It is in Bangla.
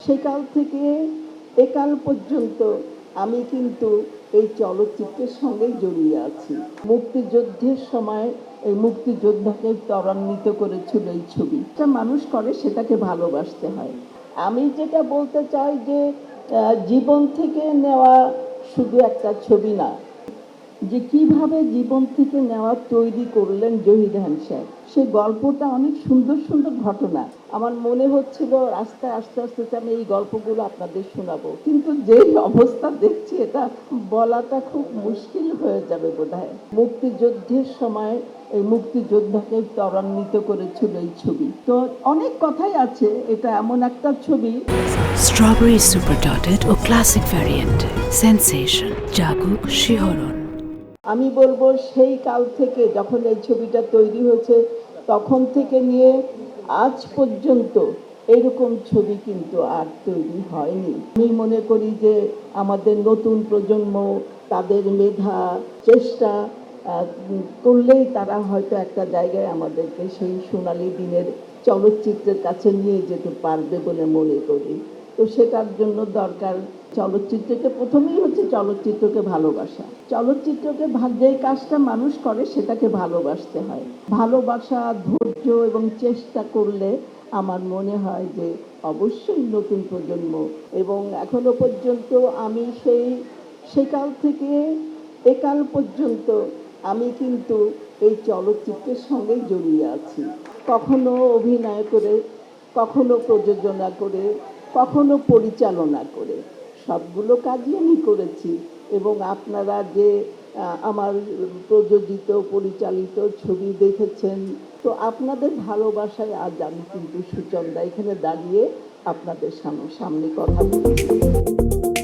সেকাল থেকে একাল পর্যন্ত আমি কিন্তু এই চলচ্চিত্রের সঙ্গে জড়িয়ে আছি। মুক্তিযুদ্ধের সময় এই মুক্তিযোদ্ধাকে ত্বরান্বিত করেছিল এই ছবি। একটা মানুষ করে সেটাকে ভালোবাসতে হয়। আমি যেটা বলতে চাই যে জীবন থেকে নেওয়া শুধু একটা ছবি না, যে কিভাবে জীবন থেকে নেওয়া তৈরি করলেন জহির রায়হান সাহেব, সেই গল্পটা অনেক সুন্দর সুন্দর ঘটনা। আমার মনে হচ্ছিল রাস্তায় আস্তে আস্তে আমি এই গল্পগুলো আপনাদের শোনাবো, কিন্তু যেই অবস্থা দেখছি এটা বলাটা খুব মুশকিল হয়ে যাবে বোধহয়। মুক্তিযুদ্ধের সময় এই মুক্তিযোদ্ধাকে ত্বরান্বিত করেছিল এই ছবি। তো অনেক কথাই আছে, এটা এমন একটা ছবি। স্ট্রবেরি সুপার ডটেড ও ক্লাসিক ভ্যারিয়েন্ট সেন্সেশন জাগুক শিহরণ। আমি বলবো সেই কাল থেকে যখন এই ছবিটা তৈরি হয়েছে তখন থেকে নিয়ে আজ পর্যন্ত এরকম ছবি কিন্তু আর তৈরি হয়নি। আমি মনে করি যে আমাদের নতুন প্রজন্ম তাদের মেধা চেষ্টা করলেই তারা হয়তো একটা জায়গায় আমাদেরকে সেই সোনালী দিনের চলচ্চিত্রের কাছে নিয়ে যেতে পারবে বলে মনে করি। তো সেটার জন্য দরকার চলচ্চিত্রকে, প্রথমেই হচ্ছে চলচ্চিত্রকে ভালোবাসা। চলচ্চিত্রকে যে কাজটা মানুষ করে সেটাকে ভালোবাসতে হয়। ভালোবাসা, ধৈর্য এবং চেষ্টা করলে আমার মনে হয় যে অবশ্যই নতুন প্রজন্ম, এবং এখনো পর্যন্ত আমি সেকাল থেকে একাল পর্যন্ত আমি কিন্তু এই চলচ্চিত্রের সঙ্গে জড়িয়ে আছি। কখনো অভিনয় করে, কখনো প্রযোজনা করে, কখনো পরিচালনা করে, সবগুলো কাজই আমি করেছি। এবং আপনারা যে আমার প্রযোজিত পরিচালিত ছবি দেখেছেন, তো আপনাদের ভালোবাসায় আজ আমি কিন্তু সুচন্দা এখানে দাঁড়িয়ে আপনাদের সামনে কথা বলছি।